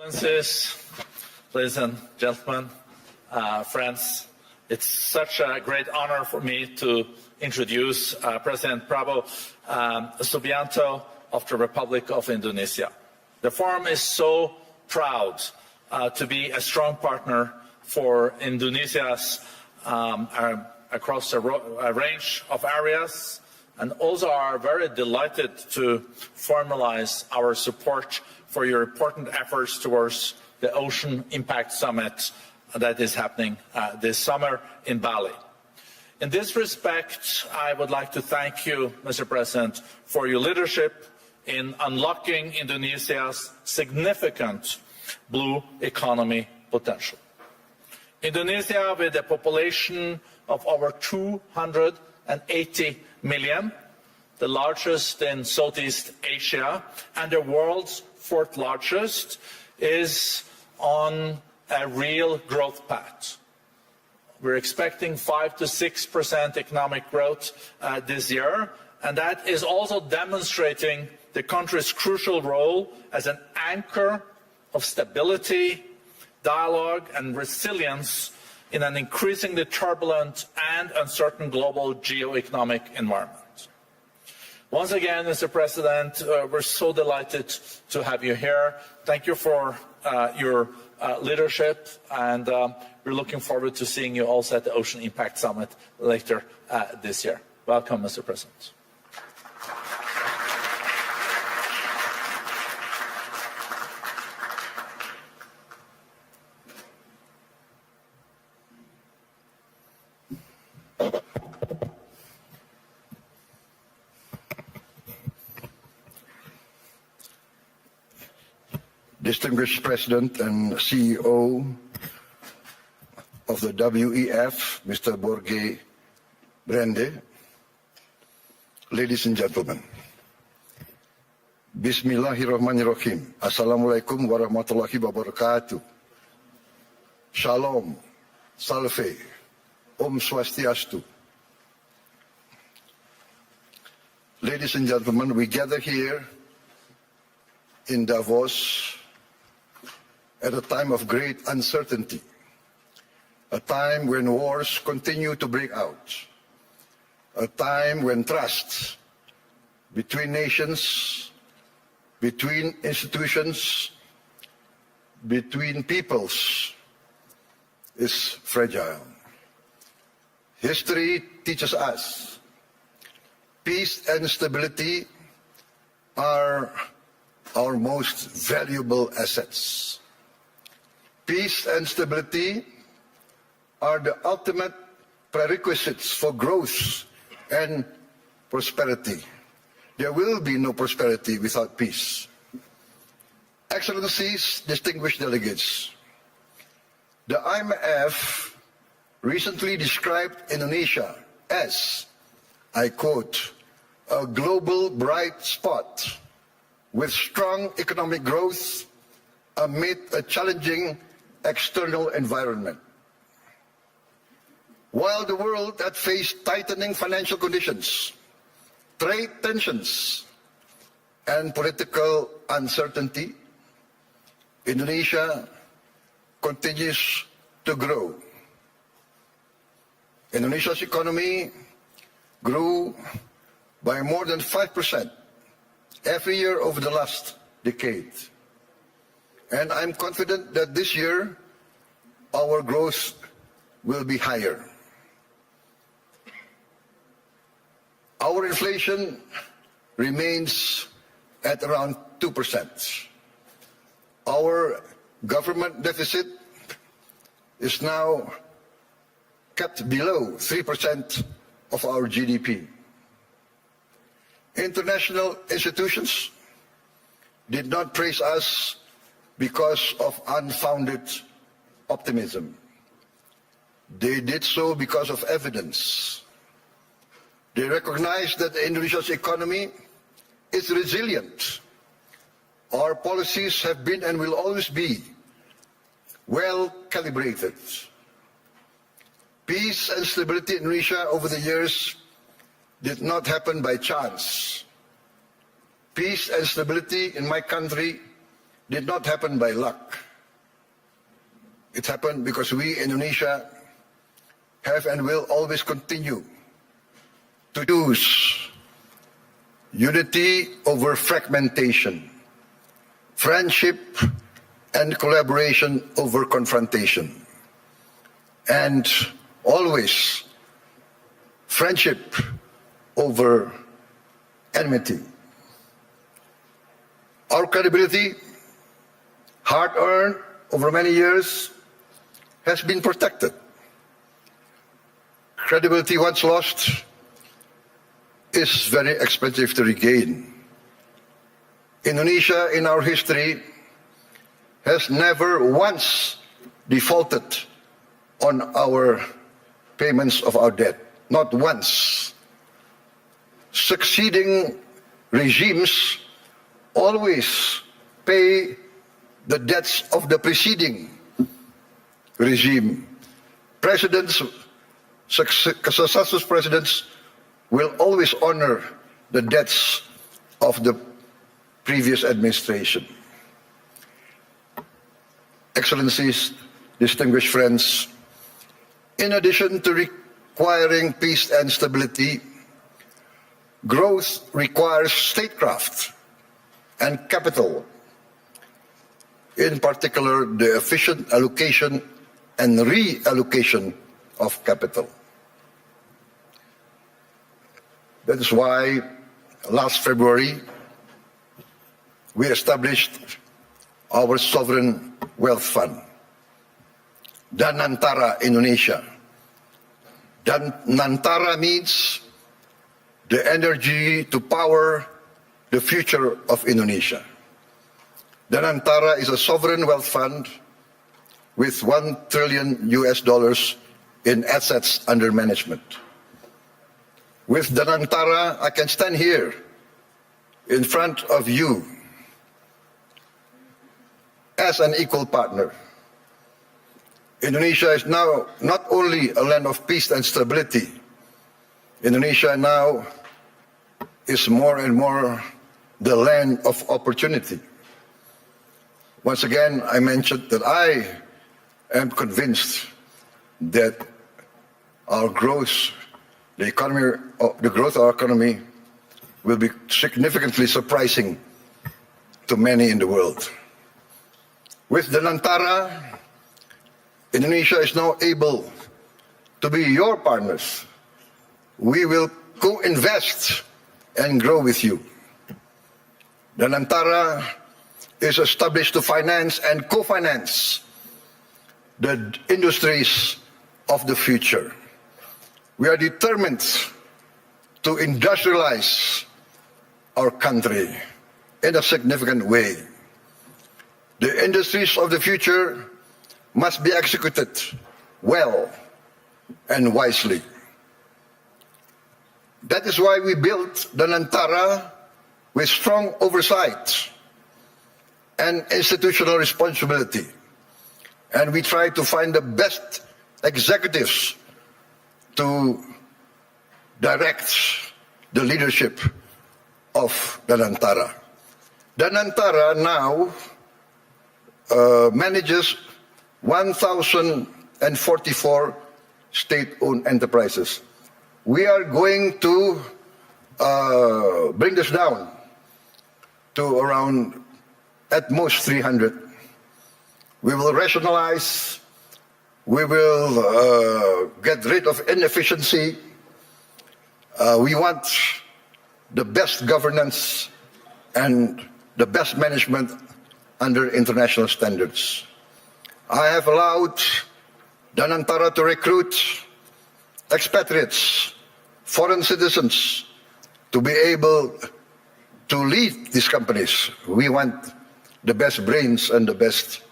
Excellencies, ladies and gentlemen, friends, it's such a great honor for me to introduce President Prabowo Subianto of the Republic of Indonesia. The forum is so proud to be a strong partner for Indonesia's across a range of areas, and also are very delighted to formalize our support for your important efforts towards the Ocean Impact Summit that is happening this summer in Bali. In this respect, I would like to thank you, Mr. President, for your leadership in unlocking Indonesia's significant blue economy potential. Indonesia, with a population of over 280 million, the largest in Southeast Asia and the world's fourth largest, is on a real growth path. We're expecting 5 to 6% economic growth this year, and that is also demonstrating the country's crucial role as an anchor of stability, dialogue, and resilience in an increasingly turbulent and uncertain global geo-economic environment. Once again, Mr. President, we're so delighted to have you here. Thank you for your leadership, and we're looking forward to seeing you also at the Ocean Impact Summit later this year. Welcome, Mr. President. Distinguished President and CEO of the WEF, Mr. Borge Brande, ladies and gentlemen, Bismillahirrahmanirrahim. Assalamualaikum warahmatullahi wabarakatuh. Shalom, Salve, Om Swastiastu. Ladies and gentlemen, we gather here in Davos at a time of great uncertainty, a time when wars continue to break out, a time when trust between nations, between institutions, between peoples is fragile. History teaches us peace and stability are our most valuable assets. Peace and stability are the ultimate prerequisites for growth and prosperity. There will be no prosperity without peace. Excellencies, distinguished delegates, the IMF recently described Indonesia as, I quote, a global bright spot with strong economic growth amid a challenging external environment. While the world had faced tightening financial conditions, trade tensions, and political uncertainty, Indonesia continues to grow. Indonesia's economy grew by more than 5% every year over the last decade. And I'm confident that this year our growth will be higher. Our inflation remains at around 2%. Our government deficit is now kept below 3% of our GDP. International institutions did not praise us because of unfounded optimism. They did so because of evidence. They recognize that Indonesia's economy is resilient. Our policies have been and will always be well calibrated. Peace and stability in Indonesia over the years did not happen by chance. Peace and stability in my country did not happen by luck. It happened because we, Indonesia, have and will always continue to choose unity over fragmentation, friendship and collaboration over confrontation, and always friendship over enmity. Our credibility, hard-earned over many years, has been protected. Credibility once lost is very expensive to regain. Indonesia, in our history, has never once defaulted on our payments of our debt. Not once. Succeeding regimes always pay the debts of the preceding regime. Presidents, successive presidents will always honor the debts of the previous administration. Excellencies, distinguished friends, in addition to requiring peace and stability, growth requires statecraft and capital, in particular the efficient allocation and reallocation of capital. That is why last February we established our sovereign wealth fund, Nantara Indonesia. Nantara means the energy to power the future of Indonesia. The Nantara is a sovereign wealth fund with $1 trillion in assets under management. With the Nantara, I can stand here in front of you as an equal partner. Indonesia is now not only a land of peace and stability. Indonesia now is more and more the land of opportunity. Once again, I mentioned that I am convinced that our growth, the growth of our economy will be significantly surprising to many in the world. With the Nantara, Indonesia is now able to be your partners. We will co-invest and grow with you. The Nantara is established to finance and co-finance the industries of the future. We are determined to industrialize our country in a significant way. The industries of the future must be executed well and wisely. That is why we built the Nantara with strong oversight and institutional responsibility. And we try to find the best executives to direct the leadership of the Nantara. The Nantara now manages 1,044 state-owned enterprises. We are going to bring this down to around at most 300. We will rationalize, we will get rid of inefficiency. We want the best governance and the best management under international standards. I have allowed the Nantara to recruit expatriates, foreign citizens, to be able to lead these companies. We want the best brains and the best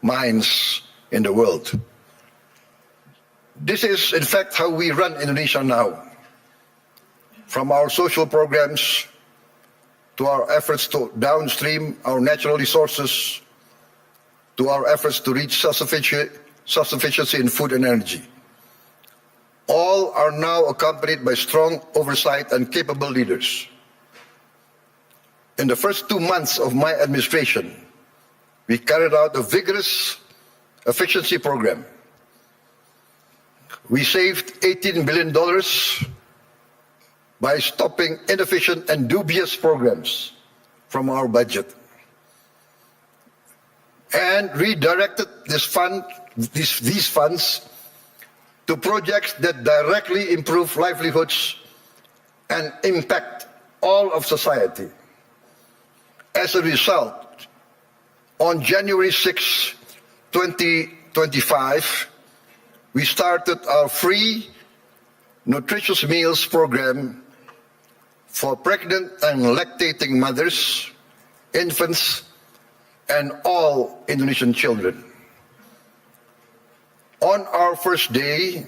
minds in the world. This is, in fact, how we run Indonesia now. From our social programs to our efforts to downstream our natural resources, to our efforts to reach self-sufficiency in food and energy. All are now accompanied by strong oversight and capable leaders. In the first 2 months of my administration, we carried out a vigorous efficiency program. We saved $18 billion by stopping inefficient and dubious programs from our budget and redirected these funds to projects that directly improve livelihoods and impact all of society. As a result, on January 6, 2025, we started our free nutritious meals program for pregnant and lactating mothers, infants, and all Indonesian children. On our first day,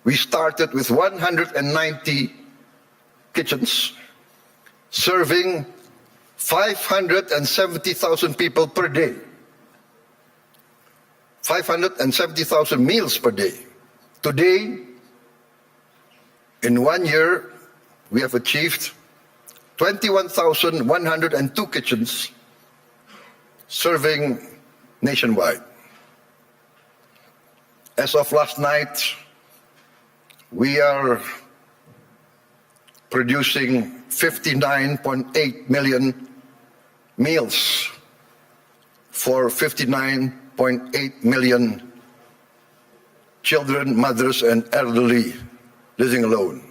we started with 190 kitchens, serving 570,000 people per day. 570,000 meals per day. Today, in 1 year, we have achieved 21,102 kitchens serving nationwide. As of last night, we are producing 59.8 million meals for 59.8 million children, mothers, and elderly living alone.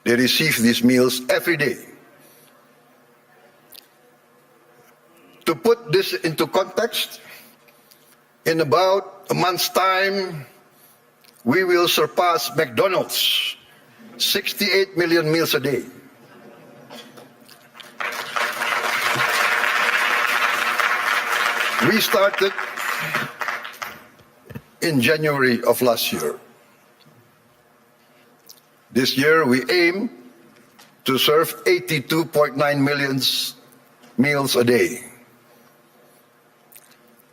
They receive these meals every day. To put this into context, in about a month's time, we will surpass McDonald's, 68 million meals a day. We started in January of last year. This year, we aim to serve 82.9 million meals a day.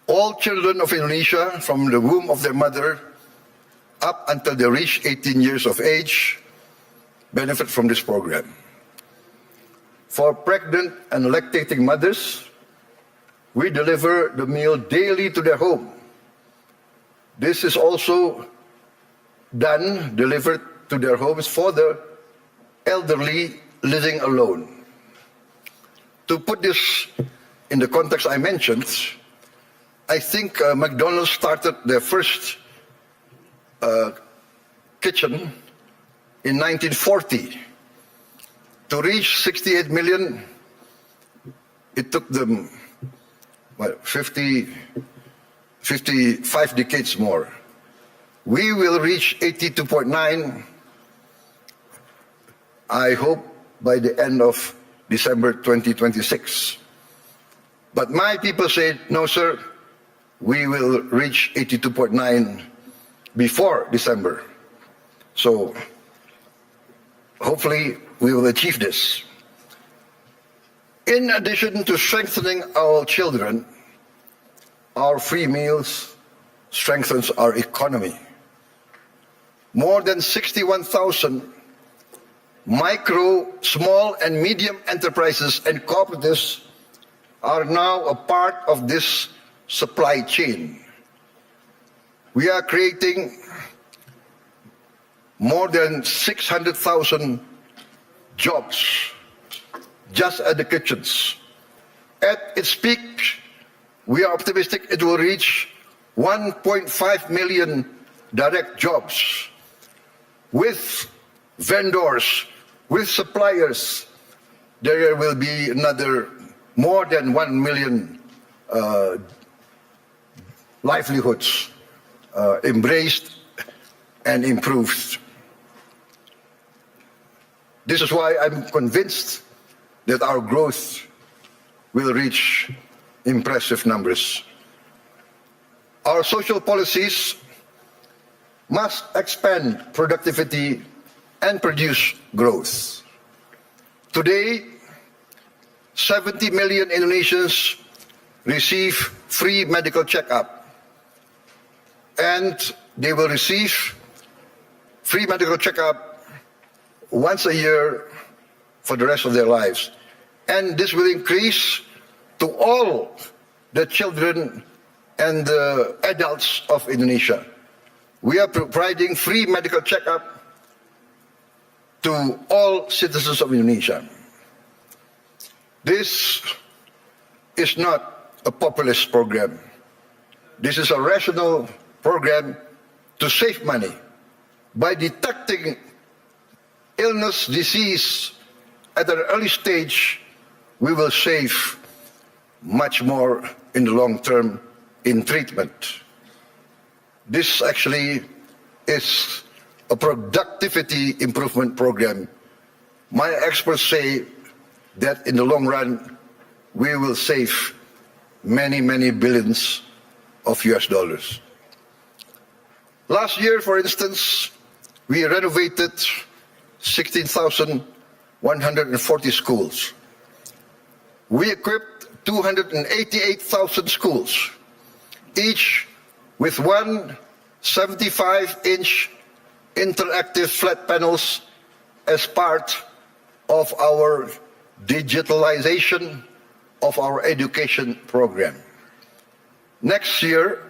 All children of Indonesia, from the womb of their mother up until they reach 18 years of age, benefit from this program. For pregnant and lactating mothers, we deliver the meal daily to their home. This is also delivered to their homes for the elderly living alone. To put this in the context I mentioned, I think McDonald's started their first kitchen in 1940. To reach 68 million, it took them 55 decades more. We will reach 82.9, I hope, by the end of December 2026. But my people say, no, sir, we will reach 82.9 before December. So hopefully we will achieve this. In addition to strengthening our children, our free meals strengthens our economy. More than 61,000 micro, small, and medium enterprises and cooperatives are now a part of this supply chain. We are creating more than 600,000 jobs just at the kitchens. At its peak, we are optimistic it will reach 1.5 million direct jobs with vendors, with suppliers. There will be another more than 1 million livelihoods embraced and improved. This is why I'm convinced that our growth will reach impressive numbers. Our social policies must expand productivity and produce growth. Today, 70 million Indonesians receive free medical checkup, and they will receive free medical checkup once a year for the rest of their lives. And this will increase to all the children and the adults of Indonesia. We are providing free medical checkup to all citizens of Indonesia. This is not a populist program. This is a rational program to save money. By detecting illness, disease at an early stage, we will save much more in the long term in treatment. This actually is a productivity improvement program. My experts say that in the long run, we will save many, many billions of US dollars. Last year, for instance, we renovated 16,140 schools. We equipped 288,000 schools, each with one 75-inch interactive flat panels as part of our digitalization of our education program. Next year,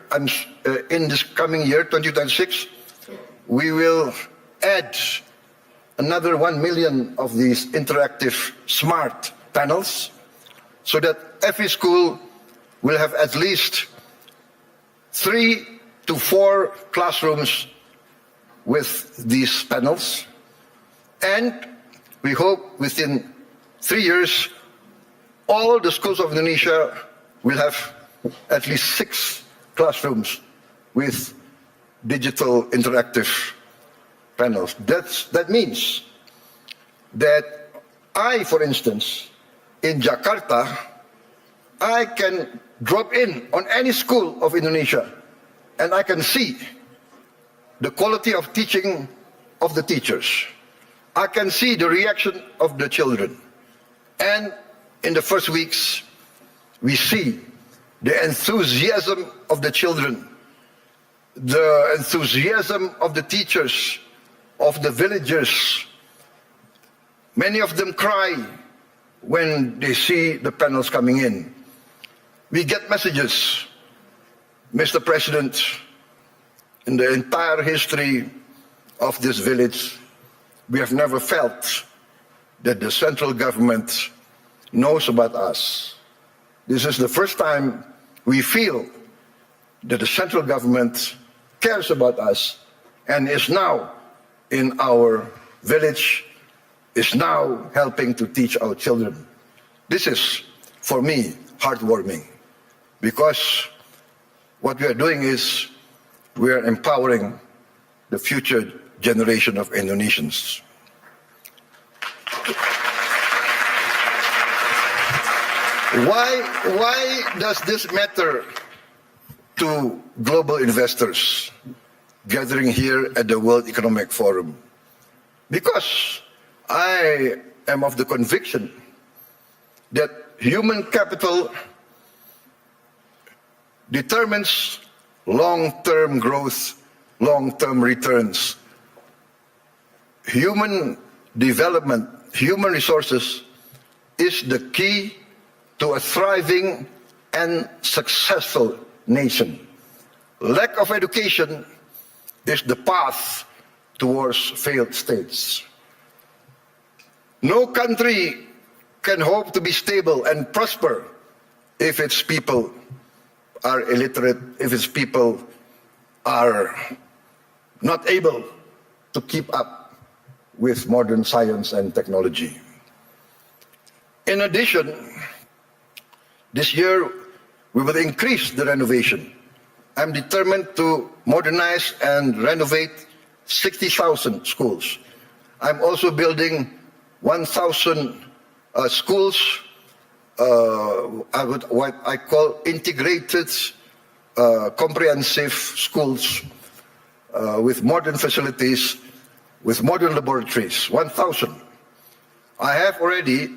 in this coming year, 2026, we will add another 1 million of these interactive smart panels so that every school will have at least 3 to 4 classrooms with these panels. And we hope within 3 years, all the schools of Indonesia will have at least 6 classrooms with digital interactive panels. That means that I, for instance, in Jakarta, I can drop in on any school of Indonesia and I can see the quality of teaching of the teachers. I can see the reaction of the children. And in the first weeks, we see the enthusiasm of the children, the enthusiasm of the teachers, of the villagers. Many of them cry when they see the panels coming in. We get messages, Mr. President, in the entire history of this village, we have never felt that the central government knows about us. This is the first time we feel that the central government cares about us and is now in our village, is now helping to teach our children. This is, for me, heartwarming, because what we are doing is we are empowering the future generation of Indonesians. Why does this matter to global investors gathering here at the World Economic Forum? Because I am of the conviction that human capital determines long-term growth, long-term returns. Human development, human resources is the key to a thriving and successful nation. Lack of education is the path towards failed states. No country can hope to be stable and prosper if its people are illiterate, if its people are not able to keep up with modern science and technology. In addition, this year we will increase the renovation. I'm determined to modernize and renovate 60,000 schools. I'm also building 1,000 schools, what I call integrated, comprehensive schools with modern facilities, with modern laboratories, 1,000. I have already,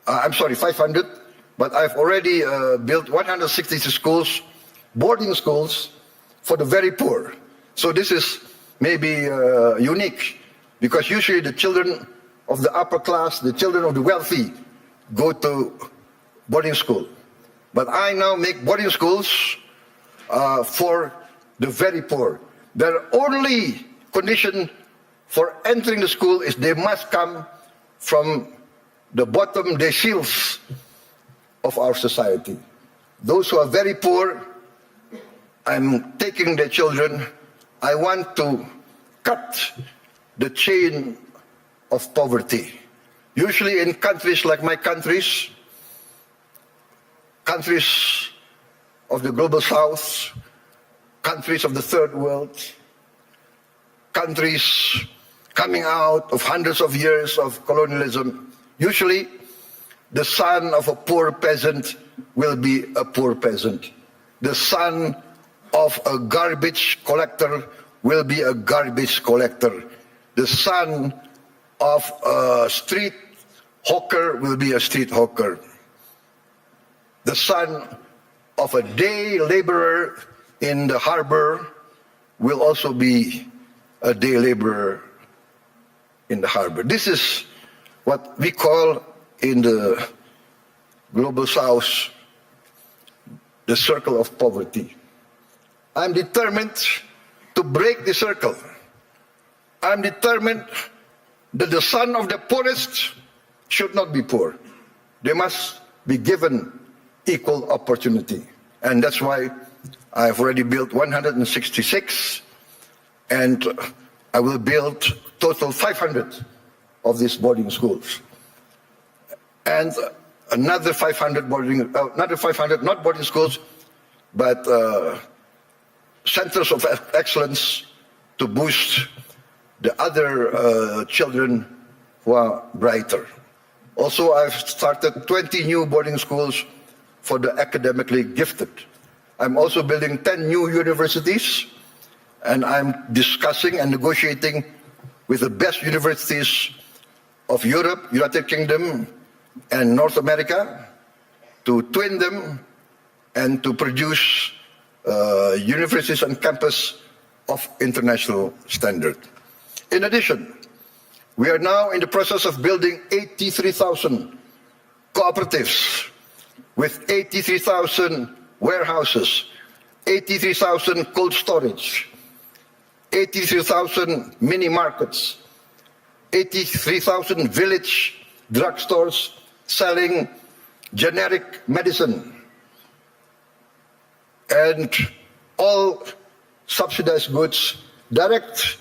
500, but I've already built 160 schools, boarding schools for the very poor. So this is maybe unique, because usually the children of the upper class, the children of the wealthy, go to boarding school. But I now make boarding schools for the very poor. Their only condition for entering the school is they must come from the bottom deciles of our society. Those who are very poor, I'm taking their children. I want to cut the chain of poverty. Usually in countries like my countries of the global south, countries of the third world, countries coming out of hundreds of years of colonialism, usually the son of a poor peasant will be a poor peasant. The son of a garbage collector will be a garbage collector. The son of a street hawker will be a street hawker. The son of a day laborer in the harbor will also be a day laborer in the harbor. This is what we call in the global south the circle of poverty. I'm determined to break the circle. I'm determined that the son of the poorest should not be poor. They must be given equal opportunity. And that's why I've already built 166, and I will build total 500 of these boarding schools. And another 500 not boarding schools, but centers of excellence to boost the other children who are brighter. Also, I've started 20 new boarding schools for the academically gifted. I'm also building 10 new universities, and I'm discussing and negotiating with the best universities of Europe, United Kingdom, and North America to twin them and to produce universities and campus of international standard. In addition, we are now in the process of building 83,000 cooperatives with 83,000 warehouses, 83,000 cold storage, 83,000 mini markets, 83,000 village drugstores selling generic medicine, and all subsidized goods direct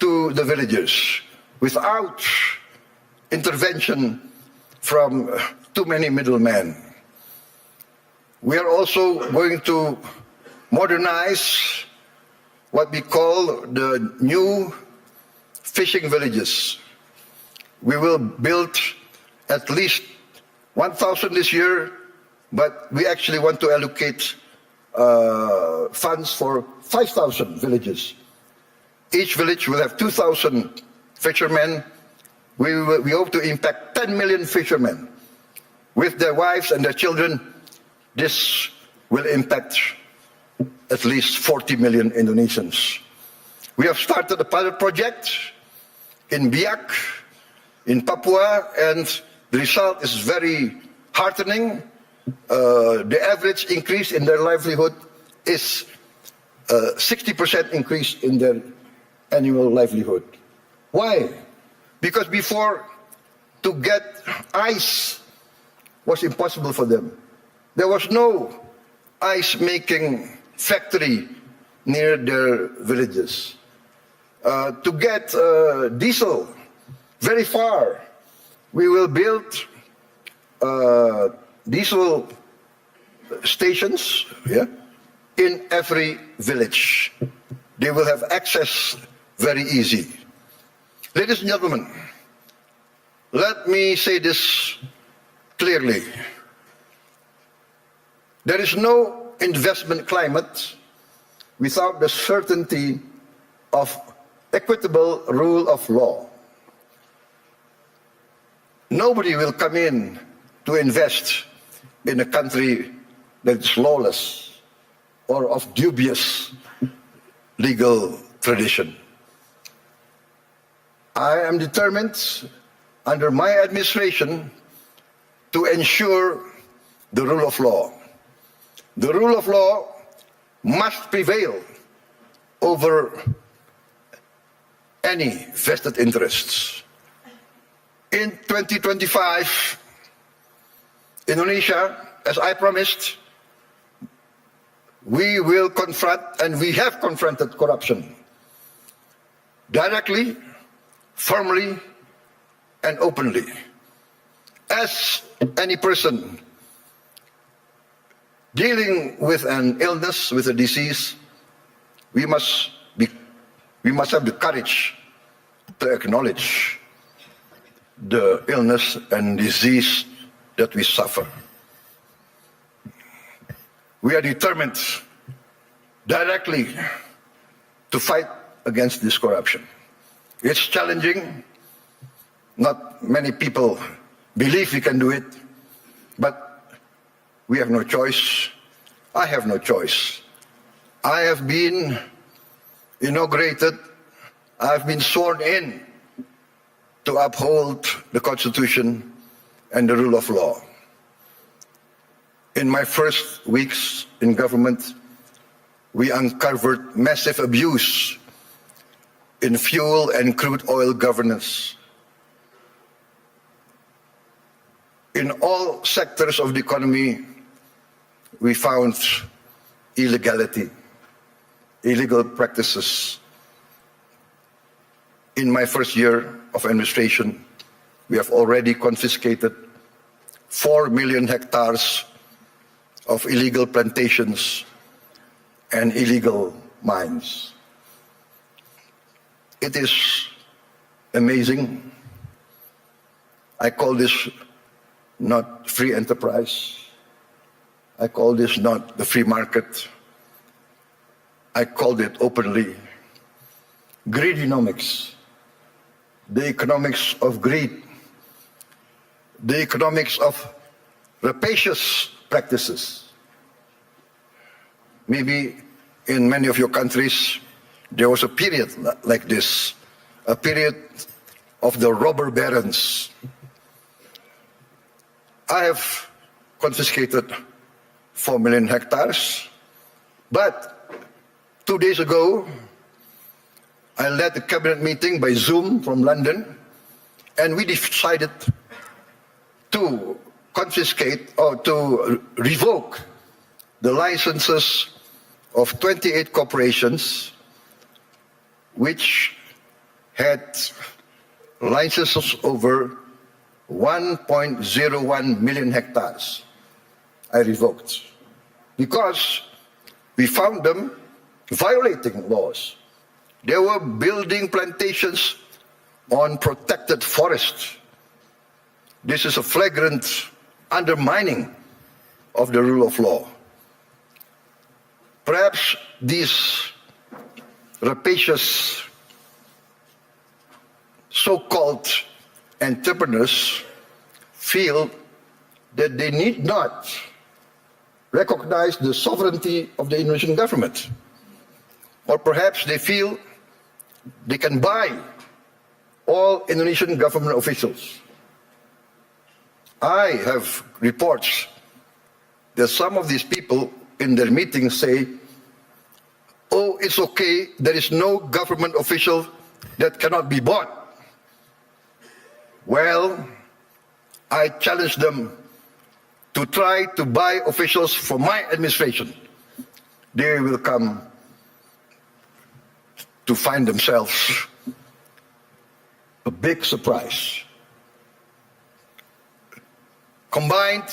to the villagers without intervention from too many middlemen. We are also going to modernize what we call the new fishing villages. We will build at least 1,000 this year, but we actually want to allocate funds for 5,000 villages. Each village will have 2,000 fishermen. We hope to impact 10 million fishermen. With their wives and their children, this will impact at least 40 million Indonesians. We have started a pilot project in Biak, in Papua, and the result is very heartening. The average increase in their livelihood is 60% increase in their annual livelihood. Why? Because before, to get ice was impossible for them. There was no ice-making factory near their villages. To get diesel very far, we will build diesel stations in every village. They will have access very easy. Ladies and gentlemen, let me say this clearly. There is no investment climate without the certainty of equitable rule of law. Nobody will come in to invest in a country that's lawless or of dubious legal tradition. I am determined, under my administration, to ensure the rule of law. The rule of law must prevail over any vested interests. In 2025, Indonesia, as I promised, we will confront, and we have confronted corruption directly, firmly, and openly. As any person dealing with an illness, with a disease, we must have the courage to acknowledge the illness and disease that we suffer. We are determined directly to fight against this corruption. It's challenging. Not many people believe we can do it, but we have no choice. I have no choice. I have been inaugurated, I have been sworn in to uphold the Constitution and the rule of law. In my first weeks in government, we uncovered massive abuse in fuel and crude oil governance. In all sectors of the economy, we found illegality, illegal practices. In my first year of administration, we have already confiscated 4 million hectares of illegal plantations and illegal mines. It is amazing. I call this not free enterprise. I call this not the free market. I called it openly greedonomics, the economics of greed, the economics of rapacious practices. Maybe in many of your countries, there was a period like this, a period of the robber barons. I have confiscated 4 million hectares, but 2 days ago, I led a cabinet meeting by Zoom from London, and we decided to confiscate or to revoke the licenses of 28 corporations which had licenses over 1.01 million hectares. I revoked because we found them violating laws. They were building plantations on protected forests. This is a flagrant undermining of the rule of law. Perhaps these rapacious so-called entrepreneurs feel that they need not recognize the sovereignty of the Indonesian government. Or perhaps they feel they can buy all Indonesian government officials. I have reports that some of these people in their meetings say, oh, it's okay, there is no government official that cannot be bought. Well, I challenge them to try to buy officials for my administration. They will come to find themselves a big surprise. Combined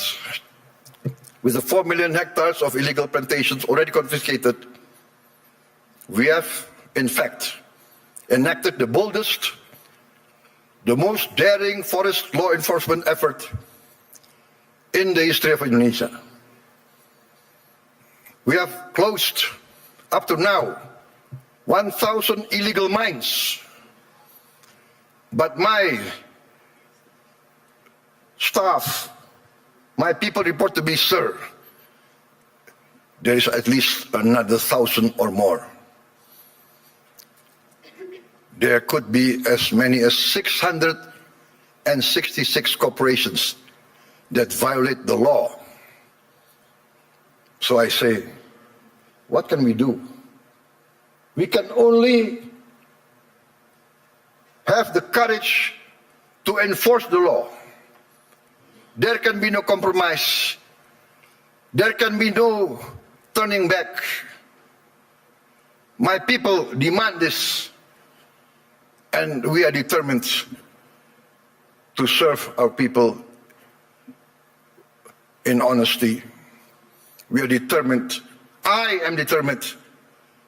with the 4 million hectares of illegal plantations already confiscated, we have, in fact, enacted the boldest, the most daring forest law enforcement effort in the history of Indonesia. We have closed, up to now, 1,000 illegal mines. But my staff, my people report to me, sir, there is at least another 1,000 or more. There could be as many as 666 corporations that violate the law. So I say, what can we do? We can only have the courage to enforce the law. There can be no compromise. There can be no turning back. My people demand this, and we are determined to serve our people in honesty. We are determined, I am determined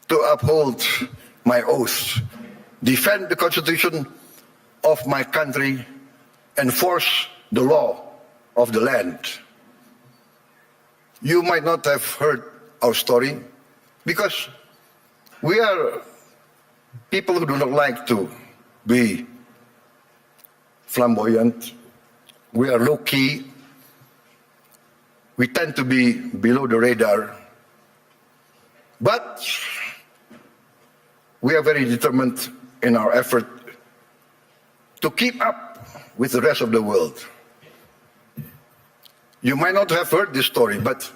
to uphold my oath, defend the Constitution of my country, enforce the law of the land. You might not have heard our story because we are people who do not like to be flamboyant. We are low-key. We tend to be below the radar. But we are very determined in our effort to keep up with the rest of the world. You might not have heard this story, but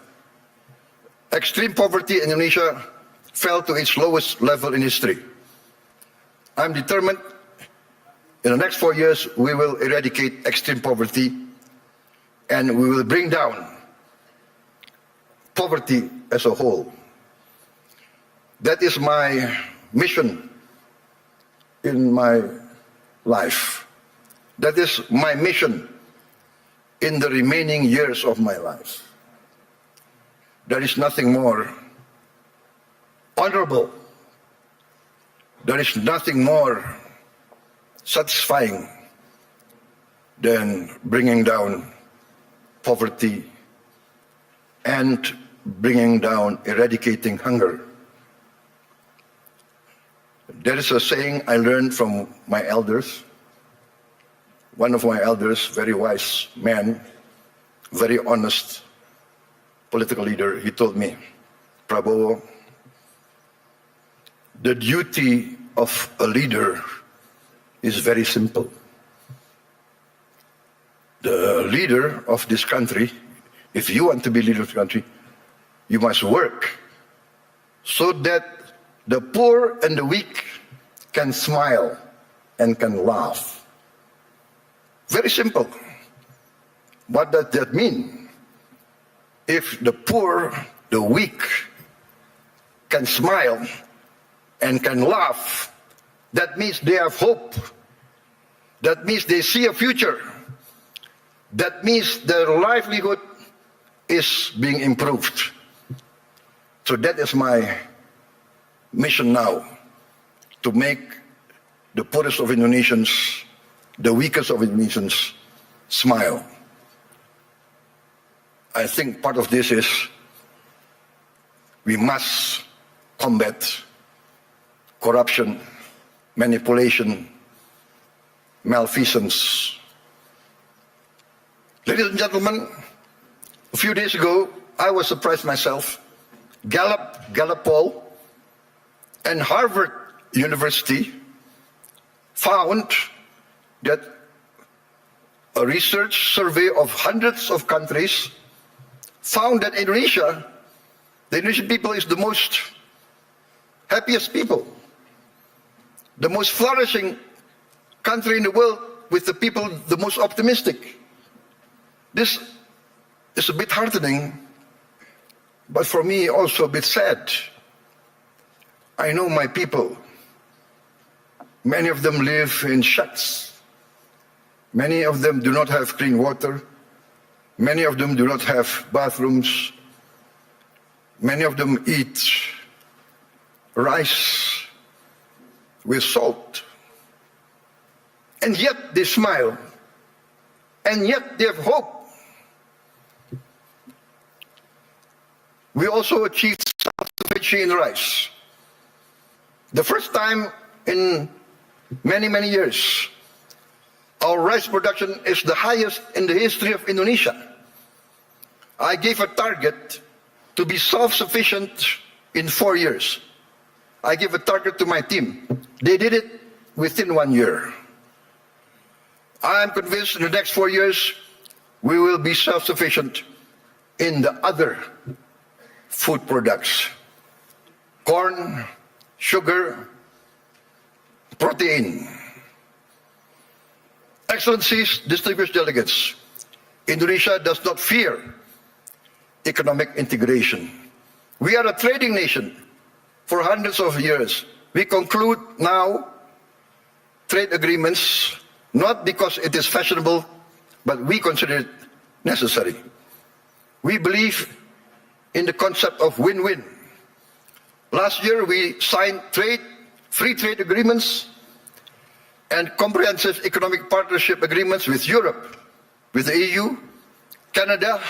extreme poverty in Indonesia fell to its lowest level in history. I'm determined in the next 4 years we will eradicate extreme poverty and we will bring down poverty as a whole. That is my mission in my life. That is my mission in the remaining years of my life. There is nothing more honorable. There is nothing more satisfying than bringing down poverty and bringing down, eradicating hunger. There is a saying I learned from my elders. One of my elders, very wise man, very honest political leader, he told me, Prabowo, the duty of a leader is very simple. The leader of this country, if you want to be leader of the country, you must work so that the poor and the weak can smile and can laugh. Very simple. What does that mean? If the poor, the weak can smile and can laugh, that means they have hope. That means they see a future. That means their livelihood is being improved. So that is my mission now, to make the poorest of Indonesians, the weakest of Indonesians, smile. I think part of this is we must combat corruption, manipulation, malfeasance. Ladies and gentlemen, a few days ago, I was surprised myself. Gallup poll and Harvard University found that a research survey of hundreds of countries found that Indonesia, the Indonesian people is the most happiest people, the most flourishing country in the world with the people the most optimistic. This is a bit heartening, but for me also a bit sad. I know my people. Many of them live in shacks. Many of them do not have clean water. Many of them do not have bathrooms. Many of them eat rice with salt. And yet they smile. And yet they have hope. We also achieved self-sufficiency in rice. The first time in many, many years, our rice production is the highest in the history of Indonesia. I gave a target to be self-sufficient in 4 years. I gave a target to my team. They did it within 1 year. I am convinced in the next 4 years, we will be self-sufficient in the other food products, corn, sugar, protein. Excellencies, distinguished delegates, Indonesia does not fear economic integration. We are a trading nation for hundreds of years. We conclude now trade agreements not because it is fashionable, but we consider it necessary. We believe in the concept of win-win. Last year we signed free trade agreements and comprehensive economic partnership agreements with Europe, with the EU, Canada,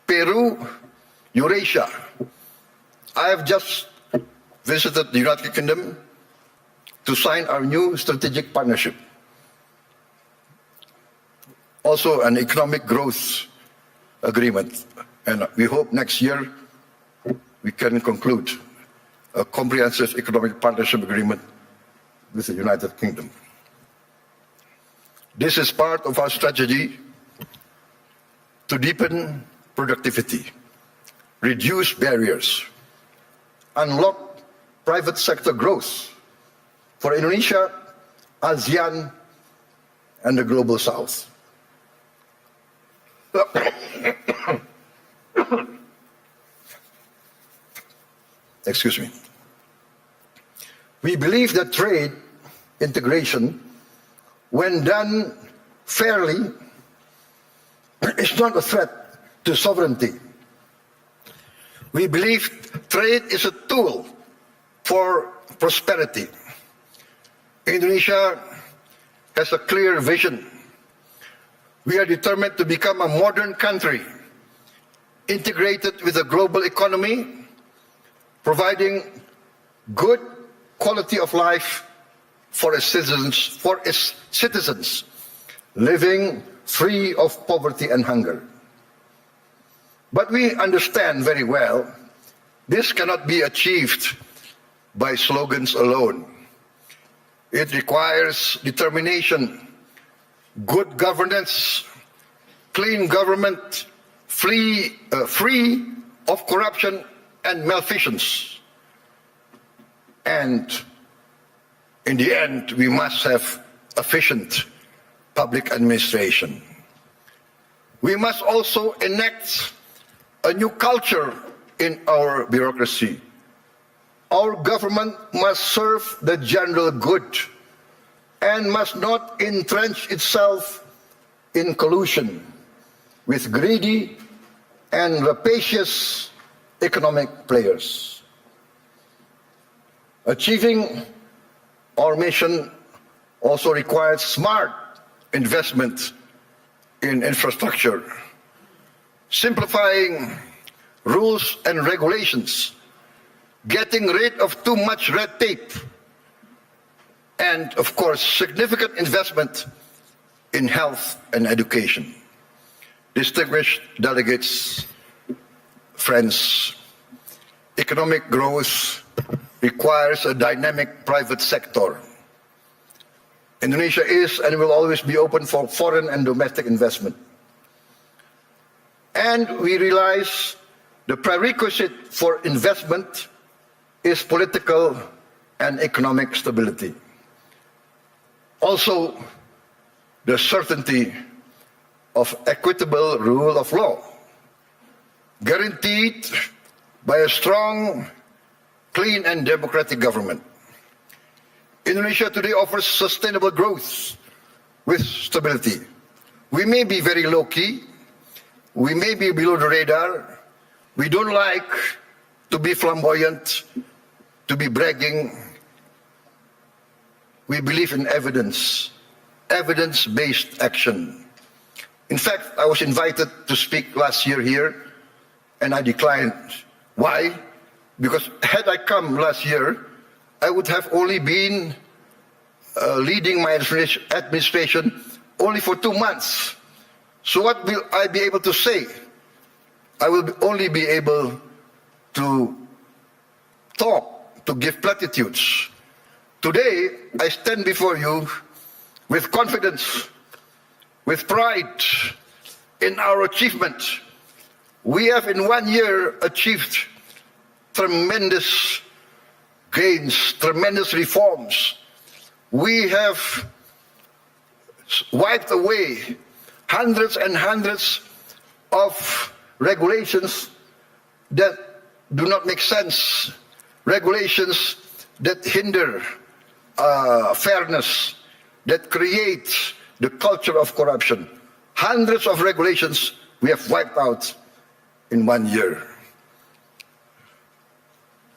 Peru, Eurasia. I have just visited the United Kingdom to sign our new strategic partnership. Also an economic growth agreement. And we hope next year we can conclude a comprehensive economic partnership agreement with the United Kingdom. This is part of our strategy to deepen productivity, reduce barriers, unlock private sector growth for Indonesia, ASEAN, and the Global South. Excuse me. We believe that trade integration, when done fairly, is not a threat to sovereignty. We believe trade is a tool for prosperity. Indonesia has a clear vision. We are determined to become a modern country, integrated with the global economy, providing good quality of life for its citizens, living free of poverty and hunger. But we understand very well this cannot be achieved by slogans alone. It requires determination, good governance, clean government, free of corruption and malfeasance. And in the end, we must have efficient public administration. We must also enact a new culture in our bureaucracy. Our government must serve the general good and must not entrench itself in collusion with greedy and rapacious economic players. Achieving our mission also requires smart investment in infrastructure, simplifying rules and regulations, getting rid of too much red tape, and of course, significant investment in health and education. Distinguished delegates, friends, economic growth requires a dynamic private sector. Indonesia is and will always be open for foreign and domestic investment. And we realize the prerequisite for investment is political and economic stability. Also, the certainty of equitable rule of law, guaranteed by a strong, clean and democratic government. Indonesia today offers sustainable growth with stability. We may be very low-key, we may be below the radar, we don't like to be flamboyant, to be bragging. We believe in evidence, evidence-based action. In fact, I was invited to speak last year here, and I declined. Why? Because had I come last year, I would have only been leading my administration only for 2 months. So what will I be able to say? I will only be able to talk, to give platitudes. Today, I stand before you with confidence, with pride in our achievement. We have in 1 year achieved tremendous gains, tremendous reforms. We have wiped away hundreds and hundreds of regulations that do not make sense, regulations that hinder fairness, that create the culture of corruption. Hundreds of regulations we have wiped out in 1 year.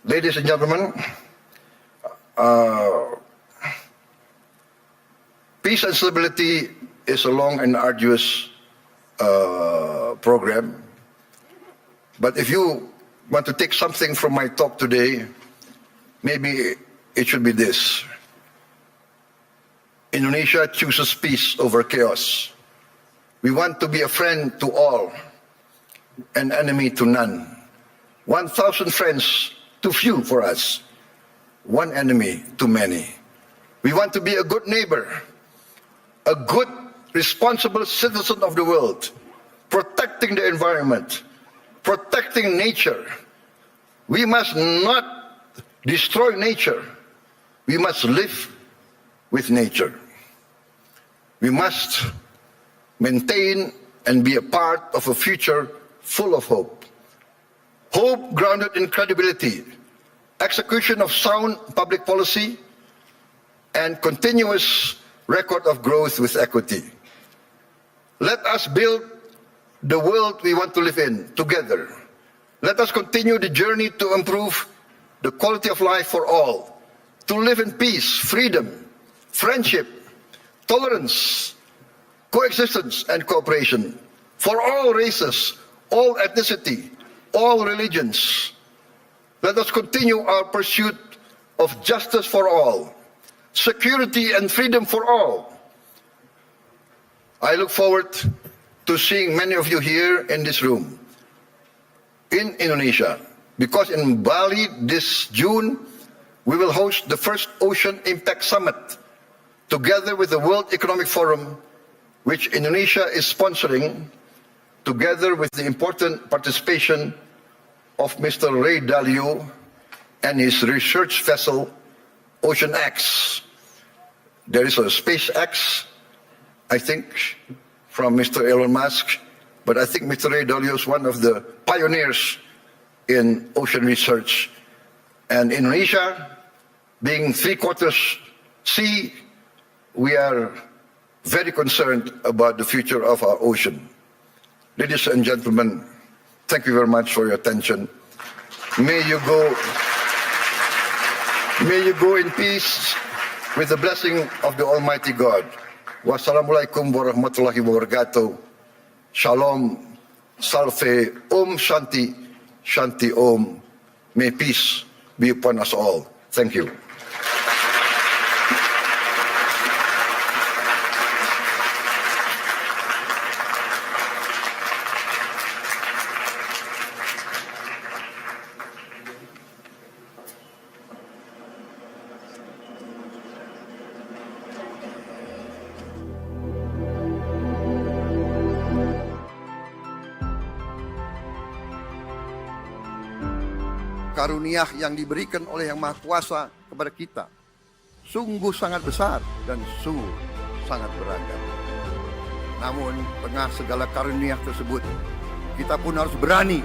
Ladies and gentlemen, peace and stability is a long and arduous program. But if you want to take something from my talk today, maybe it should be this. Indonesia chooses peace over chaos. We want to be a friend to all, an enemy to none. 1,000 friends too few for us, one enemy too many. We want to be a good neighbor, a good, responsible citizen of the world, protecting the environment, protecting nature. We must not destroy nature. We must live with nature. We must maintain and be a part of a future full of hope. Hope grounded in credibility, execution of sound public policy, and continuous record of growth with equity. Let us build the world we want to live in together. Let us continue the journey to improve the quality of life for all, to live in peace, freedom, friendship, tolerance, coexistence, and cooperation for all races, all ethnicity, all religions. Let us continue our pursuit of justice for all, security and freedom for all. I look forward to seeing many of you here in this room, in Indonesia, because in Bali this June, we will host the first Ocean Impact Summit, together with the World Economic Forum, which Indonesia is sponsoring, together with the important participation of Mr. Ray Dalio and his research vessel, Ocean X. There is a SpaceX, I think, from Mr. Elon Musk, but I think Mr. Ray Dalio is one of the pioneers in ocean research. And Indonesia, being 3/4 sea, we are very concerned about the future of our ocean. Ladies and gentlemen, thank you very much for your attention. May you go in peace with the blessing of the Almighty God. Wassalamualaikum warahmatullahi wabarakatuh. Shalom, salve, Om Shanti, Shanti Om. May peace be upon us all. Thank you. Karunia yang diberikan oleh Yang Maha Kuasa kepada kita sungguh sangat besar dan sungguh sangat beragam. Namun tengah segala karunia tersebut, kita pun harus berani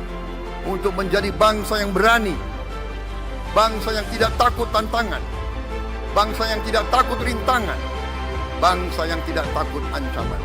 untuk menjadi bangsa yang berani, bangsa yang tidak takut tantangan, bangsa yang tidak takut rintangan, bangsa yang tidak takut ancaman.